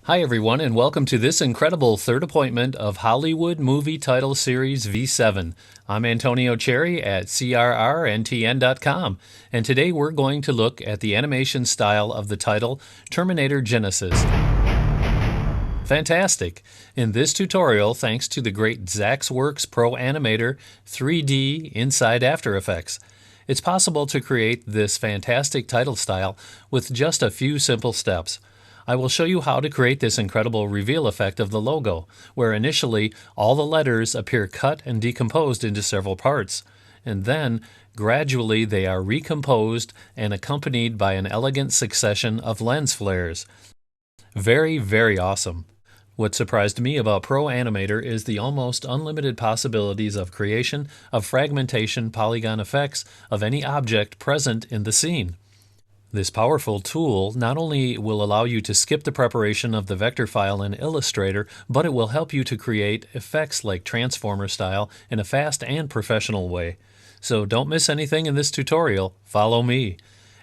Hi everyone, and welcome to this incredible third appointment of Hollywood Movie Title Series V7. I'm Antonio Cerri at crrntn.com, and today we're going to look at the animation style of the title Terminator Genisys. Fantastic! In this tutorial, thanks to the great Zaxwerks Pro Animator 3D inside After Effects, it's possible to create this fantastic title style with just a few simple steps. I will show you how to create this incredible reveal effect of the logo, where initially all the letters appear cut and decomposed into several parts, and then gradually they are recomposed and accompanied by an elegant succession of lens flares. Very, very awesome. What surprised me about Pro Animator is the almost unlimited possibilities of creation of fragmentation polygon effects of any object present in the scene. This powerful tool not only will allow you to skip the preparation of the vector file in Illustrator, but it will help you to create effects like transformer style in a fast and professional way. So don't miss anything in this tutorial. Follow me.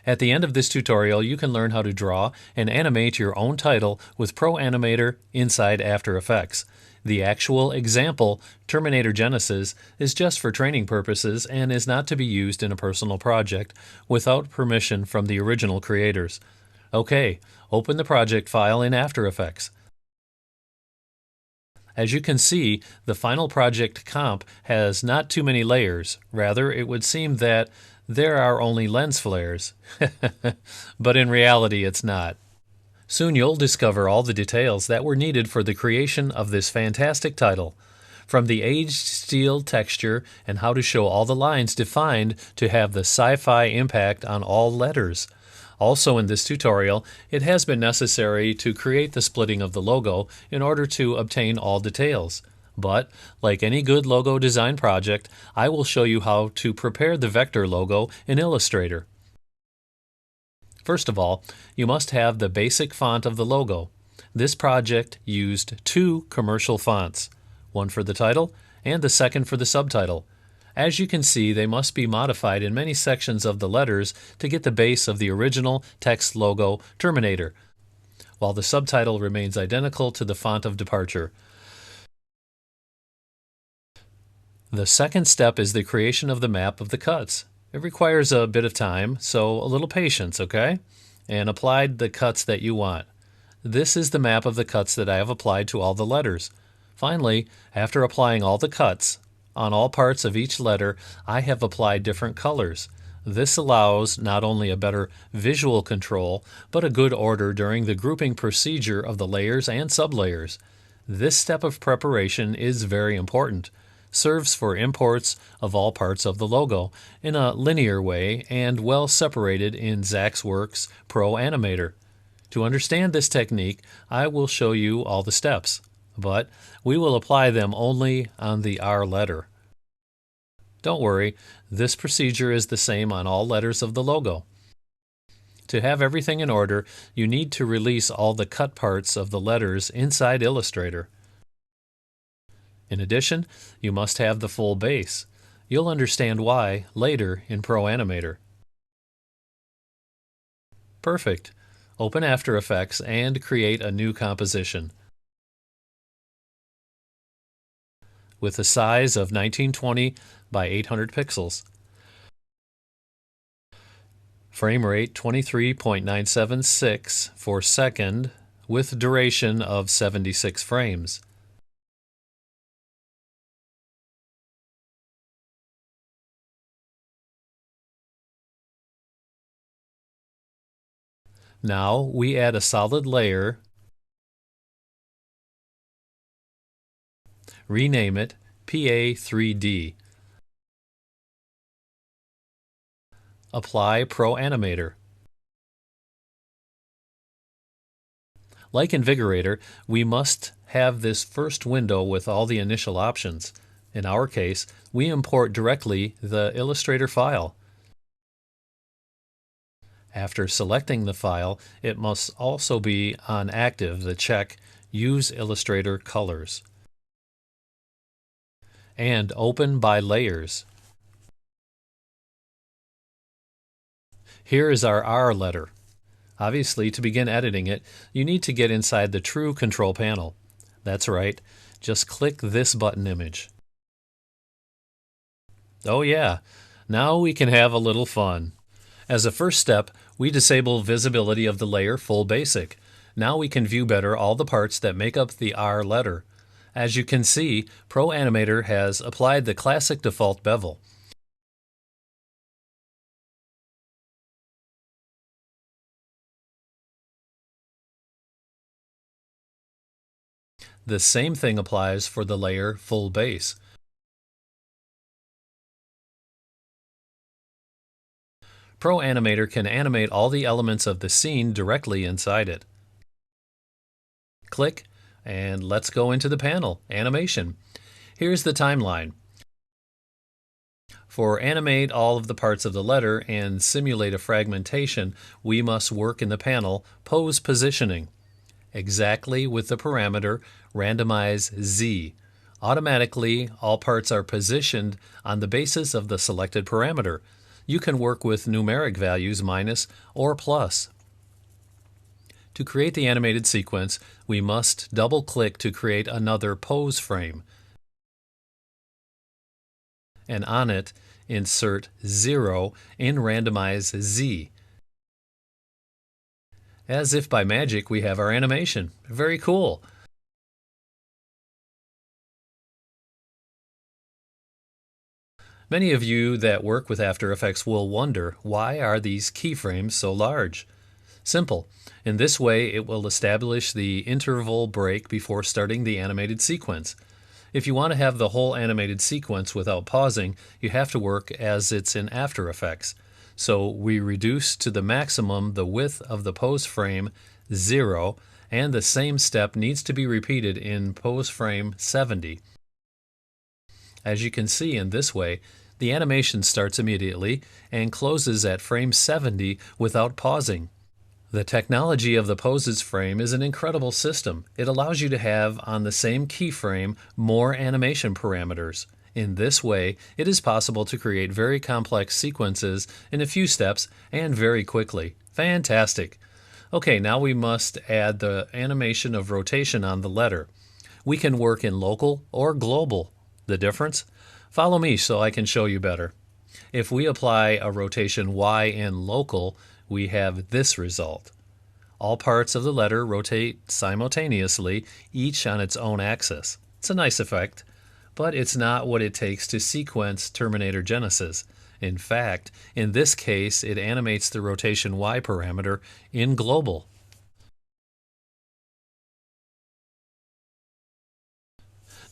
At the end of this tutorial, you can learn how to draw and animate your own title with Pro Animator inside After Effects. The actual example, Terminator Genisys, is just for training purposes and is not to be used in a personal project without permission from the original creators. Okay, open the project file in After Effects. As you can see, the final project comp has not too many layers. Rather, it would seem that there are only lens flares. But in reality, it's not. Soon you'll discover all the details that were needed for the creation of this fantastic title. From the aged steel texture and how to show all the lines defined to have the sci-fi impact on all letters. Also in this tutorial, it has been necessary to create the splitting of the logo in order to obtain all details. But, like any good logo design project, I will show you how to prepare the vector logo in Illustrator. First of all, you must have the basic font of the logo. This project used two commercial fonts, one for the title and the second for the subtitle. As you can see, they must be modified in many sections of the letters to get the base of the original text logo Terminator, while the subtitle remains identical to the font of departure. The second step is the creation of the map of the cuts. It requires a bit of time, so a little patience, okay? And apply the cuts that you want. This is the map of the cuts that I have applied to all the letters. Finally, after applying all the cuts, on all parts of each letter, I have applied different colors. This allows not only a better visual control, but a good order during the grouping procedure of the layers and sublayers. This step of preparation is very important. Serves for imports of all parts of the logo in a linear way and well separated in Zaxwerks Pro Animator. To understand this technique, I will show you all the steps, but we will apply them only on the R letter. Don't worry, this procedure is the same on all letters of the logo. To have everything in order, you need to release all the cut parts of the letters inside Illustrator. In addition, you must have the full base. You'll understand why later in Pro Animator. Perfect. Open After Effects and create a new composition. With a size of 1920 by 800 pixels. Frame rate 23.976 for second with duration of 76 frames. Now we add a solid layer, rename it PA3D. Apply Pro Animator. Like Invigorator, we must have this first window with all the initial options. In our case, we import directly the Illustrator file. After selecting the file, it must also be on active the check Use Illustrator Colors and Open by Layers. Here is our R letter. Obviously, to begin editing it, you need to get inside the true control panel. That's right, just click this button image. Oh yeah, now we can have a little fun. As a first step, we disable visibility of the layer Full Basic. Now we can view better all the parts that make up the R letter. As you can see, Pro Animator has applied the classic default bevel. The same thing applies for the layer Full Base. Pro Animator can animate all the elements of the scene directly inside it. Click, and let's go into the panel, Animation. Here's the timeline. For animate all of the parts of the letter and simulate a fragmentation, we must work in the panel Pose Positioning, exactly with the parameter Randomize Z. Automatically, all parts are positioned on the basis of the selected parameter. You can work with numeric values minus or plus. To create the animated sequence, we must double-click to create another pose frame. And on it, insert 0 in Randomize Z. As if by magic, we have our animation. Very cool. Many of you that work with After Effects will wonder, why are these keyframes so large? Simple. In this way, it will establish the interval break before starting the animated sequence. If you want to have the whole animated sequence without pausing, you have to work as it's in After Effects. So we reduce to the maximum the width of the pose frame 0, and the same step needs to be repeated in pose frame 70. As you can see in this way, the animation starts immediately and closes at frame 70 without pausing. The technology of the poses frame is an incredible system. It allows you to have on the same keyframe more animation parameters. In this way, it is possible to create very complex sequences in a few steps and very quickly. Fantastic! Okay, now we must add the animation of rotation on the letter. We can work in local or global. The difference? Follow me so I can show you better. If we apply a rotation Y in local, we have this result. All parts of the letter rotate simultaneously, each on its own axis. It's a nice effect, but it's not what it takes to sequence Terminator Genisys. In fact, in this case, it animates the rotation Y parameter in global.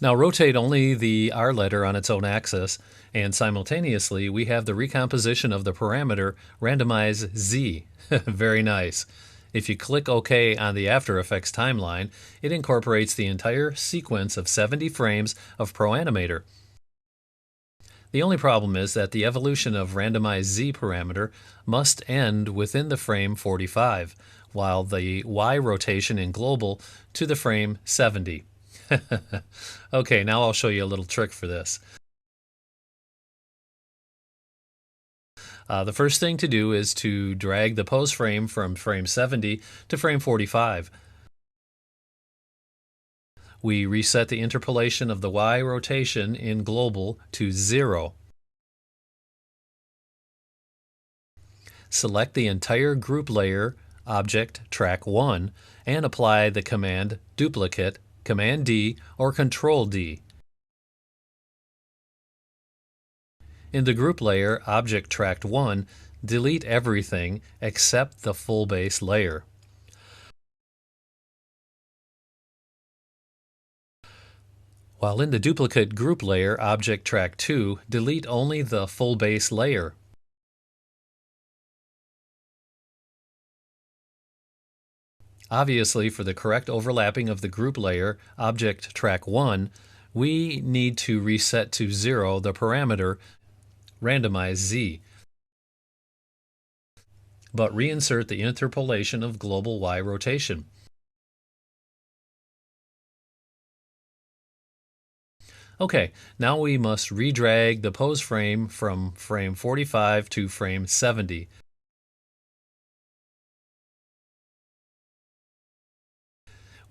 Now rotate only the R letter on its own axis, and simultaneously we have the recomposition of the parameter Randomize Z. Very nice. If you click OK on the After Effects timeline, it incorporates the entire sequence of 70 frames of Pro Animator. The only problem is that the evolution of Randomize Z parameter must end within the frame 45, while the Y rotation in global to the frame 70. Okay, now I'll show you a little trick for this. The first thing to do is to drag the pose frame from frame 70 to frame 45. We reset the interpolation of the Y rotation in global to 0. Select the entire group layer, Object Track 1, and apply the command Duplicate, Command D, or Control D. In the group layer, Object Track 1, delete everything except the full base layer. While in the duplicate group layer, Object Track 2, delete only the full base layer. Obviously, for the correct overlapping of the group layer, Object Track 1, we need to reset to 0 the parameter Randomize Z, but reinsert the interpolation of global Y rotation. Okay, now we must redrag the pose frame from frame 45 to frame 70.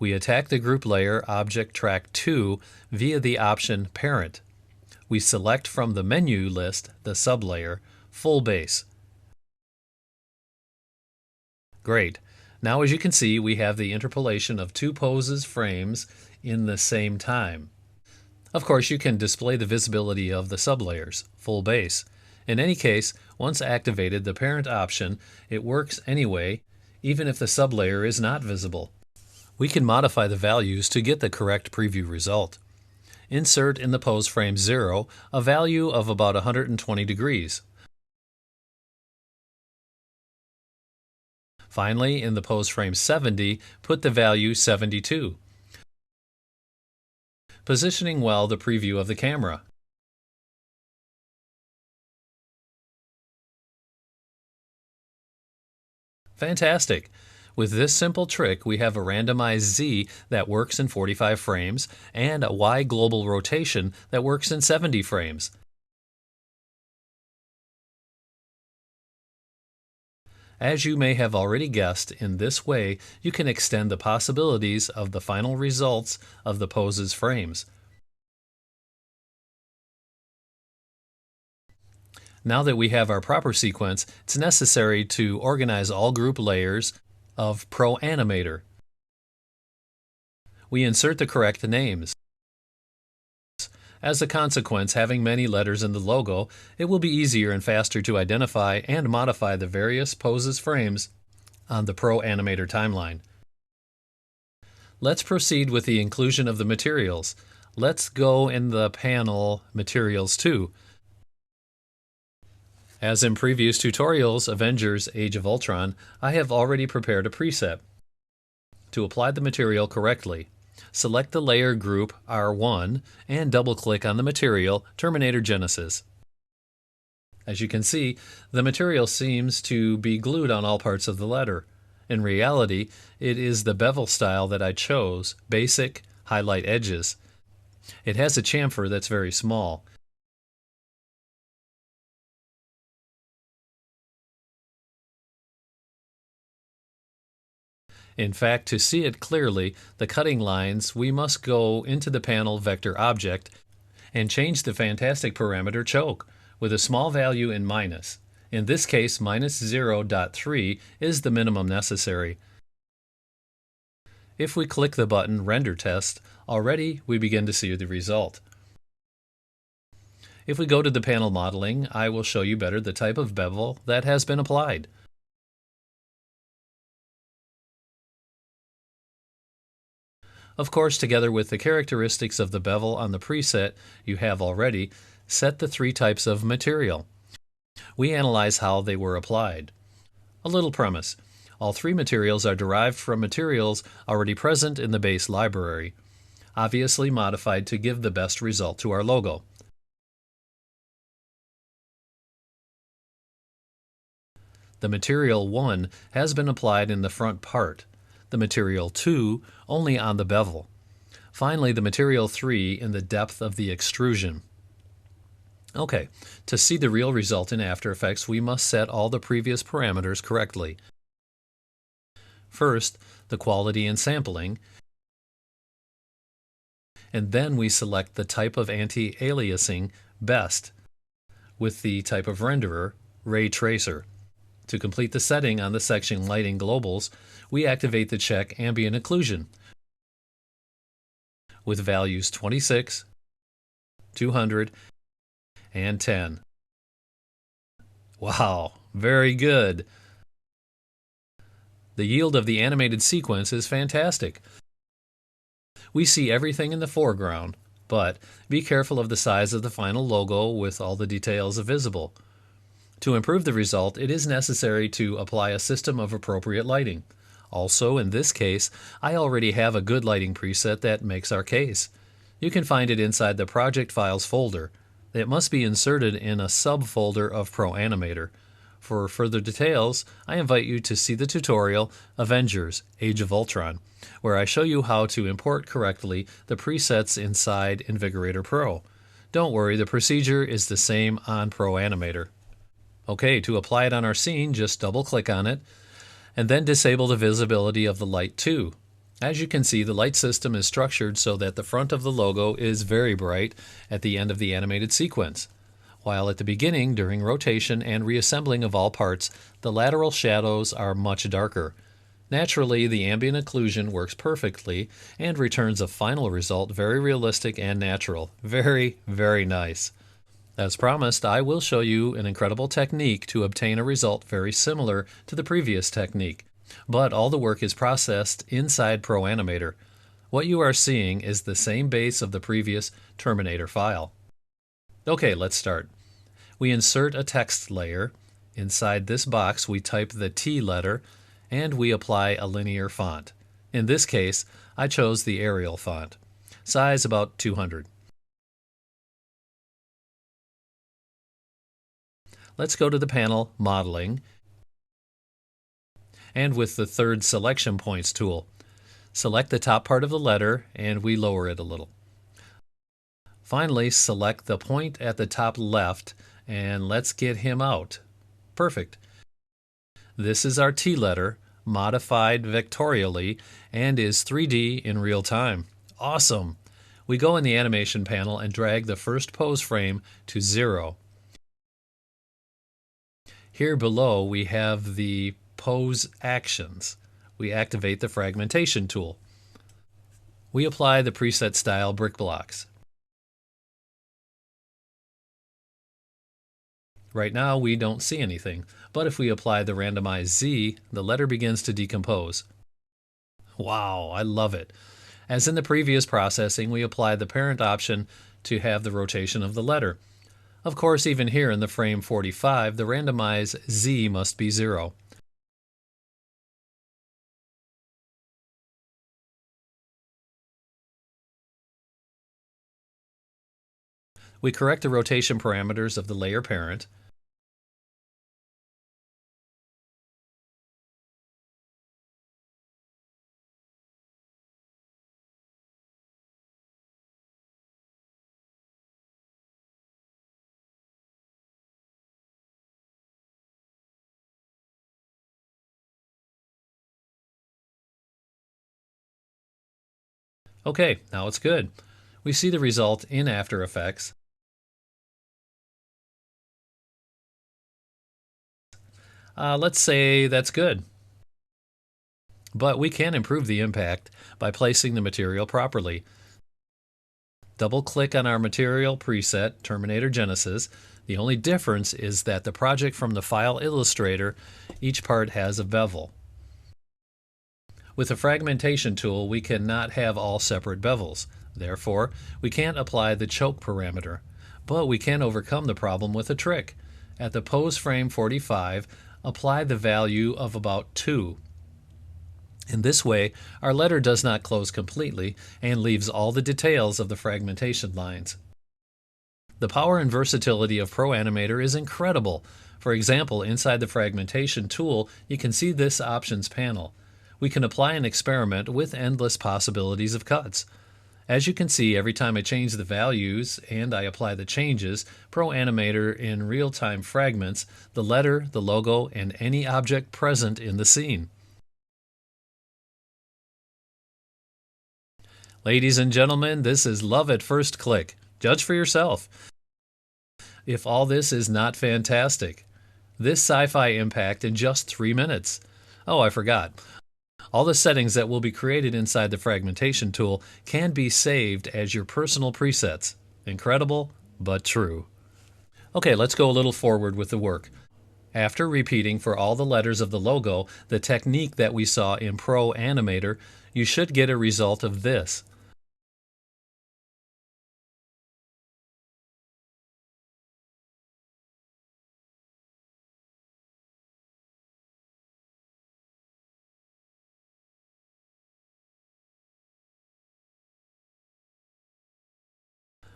We attack the group layer Object Track 2 via the option Parent. We select from the menu list the sublayer Full Base. Great. Now as you can see, we have the interpolation of two poses frames in the same time. Of course, you can display the visibility of the sublayers, Full Base. In any case, once activated the parent option, it works anyway, even if the sublayer is not visible. We can modify the values to get the correct preview result. Insert in the pose frame 0 a value of about 120 degrees. Finally, in the pose frame 70, put the value 72, positioning well the preview of the camera. Fantastic! With this simple trick, we have a randomized Z that works in 45 frames and a Y global rotation that works in 70 frames. As you may have already guessed, in this way you can extend the possibilities of the final results of the pose's frames. Now that we have our proper sequence, it's necessary to organize all group layers of Pro Animator. We insert the correct names. As a consequence, having many letters in the logo, it will be easier and faster to identify and modify the various poses frames on the Pro Animator timeline. Let's proceed with the inclusion of the materials. Let's go in the panel Materials 2. As in previous tutorials, Avengers Age of Ultron, I have already prepared a preset. To apply the material correctly, select the layer group R1 and double-click on the material Terminator Genisys. As you can see, the material seems to be glued on all parts of the letter. In reality, it is the bevel style that I chose, Basic Highlight Edges. It has a chamfer that's very small. In fact, to see it clearly, the cutting lines, we must go into the panel Vector Object and change the fantastic parameter choke with a small value in minus. In this case, minus 0.3 is the minimum necessary. If we click the button Render Test, already we begin to see the result. If we go to the panel modeling, I will show you better the type of bevel that has been applied. Of course, together with the characteristics of the bevel on the preset you have already, set the three types of material. We analyze how they were applied. A little premise. All three materials are derived from materials already present in the base library, obviously modified to give the best result to our logo. The material 1 has been applied in the front part. The material 2 only on the bevel. Finally, the material 3 in the depth of the extrusion. Okay, to see the real result in After Effects, we must set all the previous parameters correctly. First, the quality and sampling, and then we select the type of anti-aliasing Best with the type of renderer Ray Tracer. To complete the setting on the section Lighting Globals, we activate the check Ambient Occlusion with values 26, 200, and 10. Wow, very good. The yield of the animated sequence is fantastic. We see everything in the foreground, but be careful of the size of the final logo with all the details visible. To improve the result, it is necessary to apply a system of appropriate lighting. Also, in this case, I already have a good lighting preset that makes our case. You can find it inside the Project Files folder. It must be inserted in a subfolder of Pro Animator. For further details, I invite you to see the tutorial Avengers Age of Ultron, where I show you how to import correctly the presets inside Invigorator Pro. Don't worry, the procedure is the same on Pro Animator. Okay, to apply it on our scene, just double-click on it, and then disable the visibility of the light 2. As you can see, the light system is structured so that the front of the logo is very bright at the end of the animated sequence, while at the beginning, during rotation and reassembling of all parts, the lateral shadows are much darker. Naturally, the ambient occlusion works perfectly and returns a final result very realistic and natural. Very, very nice. As promised, I will show you an incredible technique to obtain a result very similar to the previous technique. But all the work is processed inside Pro Animator. What you are seeing is the same base of the previous Terminator file. Okay, let's start. We insert a text layer. Inside this box, we type the T letter, and we apply a linear font. In this case, I chose the Arial font. Size about 200. Let's go to the panel Modeling, and with the third Selection Points tool, select the top part of the letter and we lower it a little. Finally, select the point at the top left and let's get him out. Perfect. This is our T letter, modified vectorially, and is 3D in real time. Awesome! We go in the animation panel and drag the first pose frame to 0. Here below we have the pose actions. We activate the fragmentation tool. We apply the preset style brick blocks. Right now we don't see anything, but if we apply the randomized Z, the letter begins to decompose. Wow, I love it. As in the previous processing, we apply the parent option to have the rotation of the letter. Of course, even here in the frame 45, the randomized Z must be 0. We correct the rotation parameters of the layer parent. Okay, now it's good. We see the result in After Effects. Let's say that's good. But we can improve the impact by placing the material properly. Double-click on our material preset, Terminator Genisys. The only difference is that the project from the file Illustrator, each part has a bevel. With the fragmentation tool, we cannot have all separate bevels. Therefore, we can't apply the choke parameter. But we can overcome the problem with a trick. At the pose frame 45, apply the value of about 2. In this way, our letter does not close completely and leaves all the details of the fragmentation lines. The power and versatility of Pro Animator is incredible. For example, inside the fragmentation tool, you can see this options panel. We can apply an experiment with endless possibilities of cuts. As you can see, every time I change the values and I apply the changes, Pro Animator in real-time fragments the letter, the logo, and any object present in the scene. Ladies and gentlemen, this is love at first click. Judge for yourself. If all this is not fantastic. This sci-fi impact in just 3 minutes. Oh, I forgot. All the settings that will be created inside the fragmentation tool can be saved as your personal presets. Incredible, but true. Okay, let's go a little forward with the work. After repeating for all the letters of the logo the technique that we saw in Pro Animator, you should get a result of this.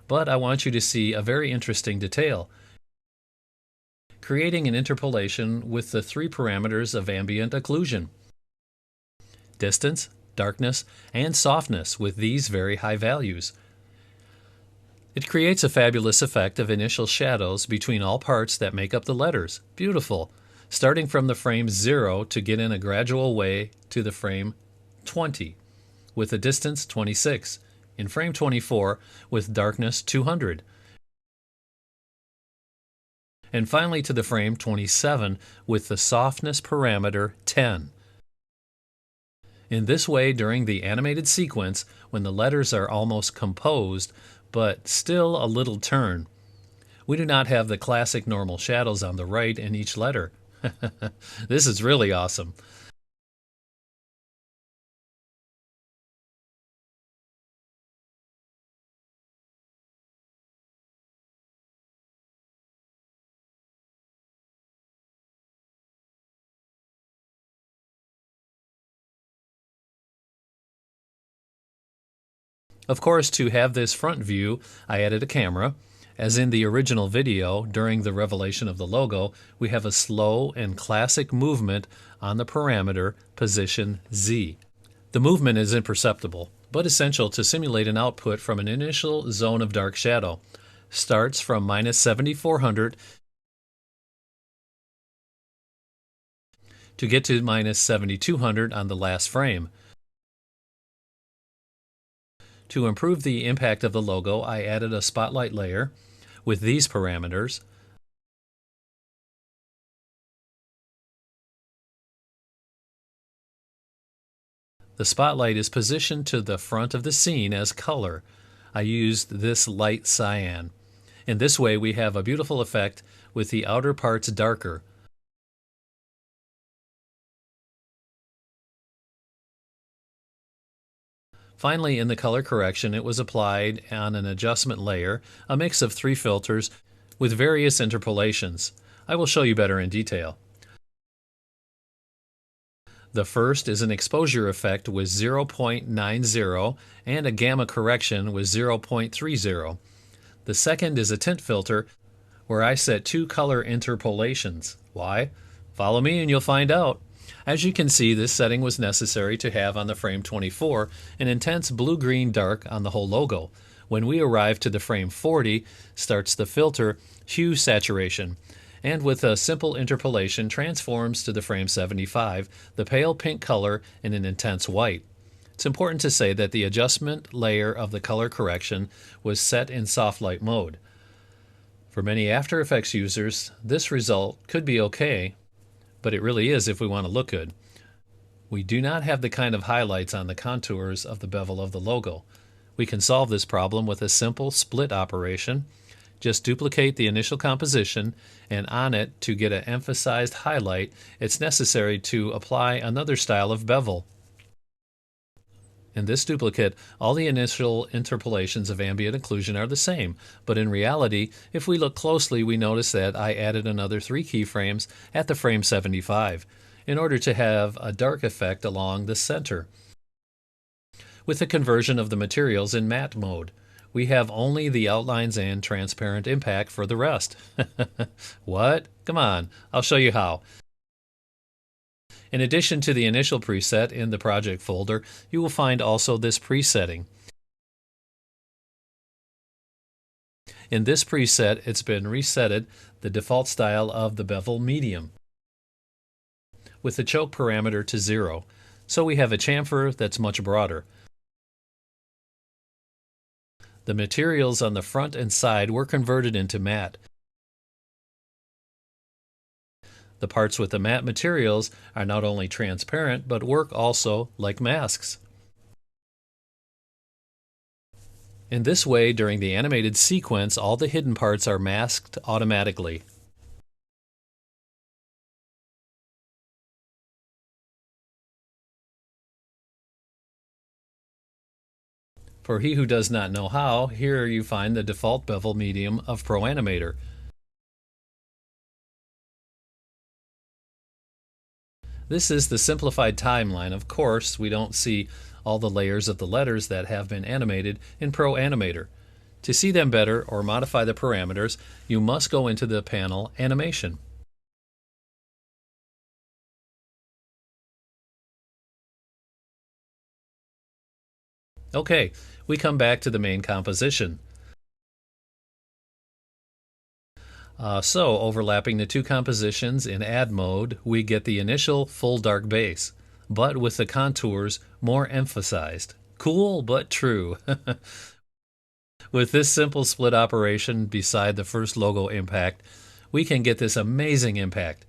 But I want you to see a very interesting detail. Creating an interpolation with the 3 parameters of ambient occlusion. Distance, darkness, and softness with these very high values. It creates a fabulous effect of initial shadows between all parts that make up the letters. Beautiful. Starting from the frame 0 to get in a gradual way to the frame 20. with a distance 26, in frame 24 with darkness 200, and finally to the frame 27 with the softness parameter 10. In this way, during the animated sequence, when the letters are almost composed, but still a little turn, we do not have the classic normal shadows on the right in each letter. This is really awesome. Of course, to have this front view, I added a camera. As in the original video, during the revelation of the logo, we have a slow and classic movement on the parameter position Z. The movement is imperceptible, but essential to simulate an output from an initial zone of dark shadow. Starts from minus 7400 to get to minus 7200 on the last frame. To improve the impact of the logo, I added a spotlight layer with these parameters. The spotlight is positioned to the front of the scene as color. I used this light cyan. In this way, we have a beautiful effect with the outer parts darker. Finally, in the color correction, it was applied on an adjustment layer, a mix of 3 filters with various interpolations. I will show you better in detail. The first is an exposure effect with 0.90 and a gamma correction with 0.30. The second is a tint filter where I set 2 color interpolations. Why? Follow me and you'll find out. As you can see, this setting was necessary to have on the frame 24 an intense blue-green dark on the whole logo. When we arrive to the frame 40, starts the filter hue saturation, and with a simple interpolation transforms to the frame 75, the pale pink color in an intense white. It's important to say that the adjustment layer of the color correction was set in soft light mode. For many After Effects users, this result could be okay, but it really is if we want to look good. We do not have the kind of highlights on the contours of the bevel of the logo. We can solve this problem with a simple split operation. Just duplicate the initial composition, and on it, to get an emphasized highlight, it's necessary to apply another style of bevel. In this duplicate, all the initial interpolations of ambient occlusion are the same, but in reality, if we look closely, we notice that I added another 3 keyframes at the frame 75 in order to have a dark effect along the center. With the conversion of the materials in matte mode, we have only the outlines and transparent impact for the rest. What? Come on, I'll show you how. In addition to the initial preset in the project folder, you will find also this presetting. In this preset, it's been resetted the default style of the bevel medium with the choke parameter to 0, so we have a chamfer that's much broader. The materials on the front and side were converted into matte. The parts with the matte materials are not only transparent, but work also like masks. In this way, during the animated sequence, all the hidden parts are masked automatically. For he who does not know how, here you find the default bevel medium of Pro Animator. This is the simplified timeline. Of course, we don't see all the layers of the letters that have been animated in Pro Animator. To see them better or modify the parameters, you must go into the panel Animation. Okay, we come back to the main composition. So overlapping the 2 compositions in add mode, we get the initial full dark base, but with the contours more emphasized. Cool but true. With this simple split operation beside the first logo impact, we can get this amazing impact.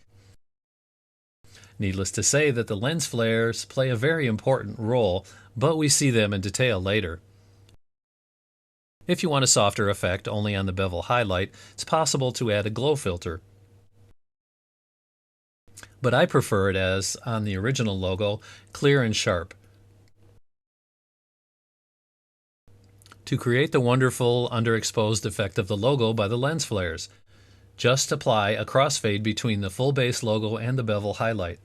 Needless to say that the lens flares play a very important role, but we see them in detail later. If you want a softer effect only on the bevel highlight, it's possible to add a glow filter. But I prefer it as, on the original logo, clear and sharp. To create the wonderful underexposed effect of the logo by the lens flares, just apply a crossfade between the full base logo and the bevel highlight.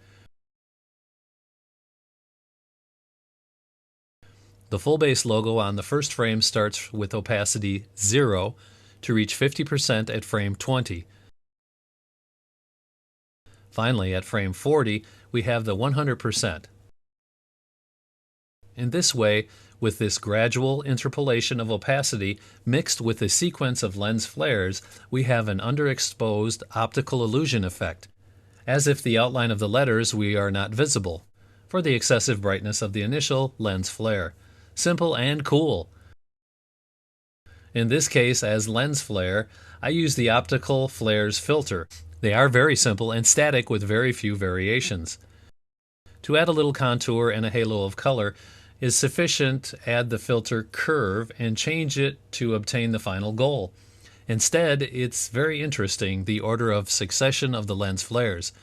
The full base logo on the first frame starts with opacity 0 to reach 50% at frame 20. Finally, at frame 40, we have the 100%. In this way, with this gradual interpolation of opacity mixed with a sequence of lens flares, we have an underexposed optical illusion effect, as if the outline of the letters we are not visible, for the excessive brightness of the initial lens flare. Simple and cool. In this case, as lens flare, I use the optical flares filter. They are very simple and static with very few variations. To add a little contour and a halo of color is sufficient. Add the filter curve and change it to obtain the final goal. Instead, it's very interesting, the order of succession of the lens flares,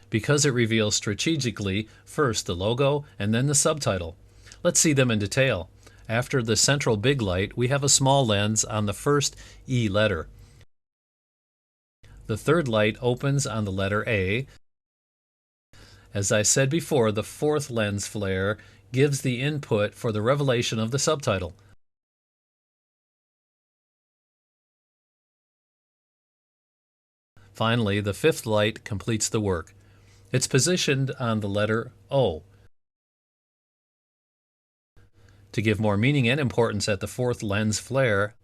because it reveals strategically first the logo and then the subtitle. Let's see them in detail. After the central big light, we have a small lens on the first E letter. The third light opens on the letter A. As I said before, the fourth lens flare gives the input for the revelation of the subtitle. Finally, the fifth light completes the work. It's positioned on the letter O. To give more meaning and importance at the fourth lens flare,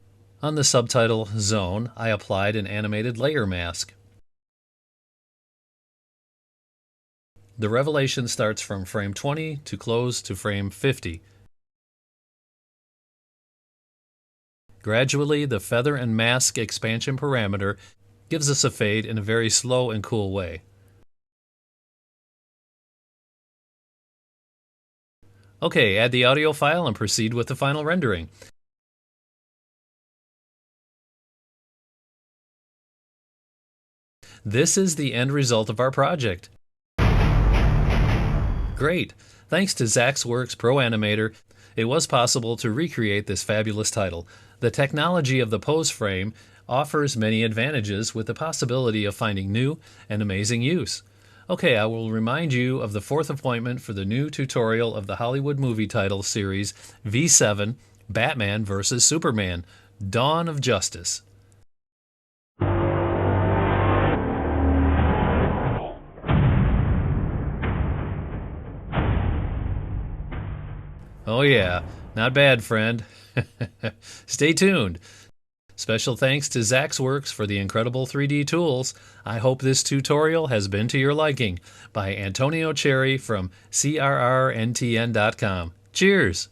on the subtitle zone, I applied an animated layer mask. The revelation starts from frame 20 to close to frame 50. Gradually, the feather and mask expansion parameter gives us a fade in a very slow and cool way. Okay, add the audio file and proceed with the final rendering. This is the end result of our project. Great! Thanks to Zaxwerks Pro Animator, it was possible to recreate this fabulous title. The technology of the pose frame offers many advantages with the possibility of finding new and amazing use. Okay, I will remind you of the fourth appointment for the new tutorial of the Hollywood movie title series V7, Batman vs. Superman, Dawn of Justice. Oh yeah, not bad, friend. Stay tuned. Special thanks to Zaxwerks for the incredible 3D tools. I hope this tutorial has been to your liking. By Antonio Cerri from CRRNTN.com. Cheers!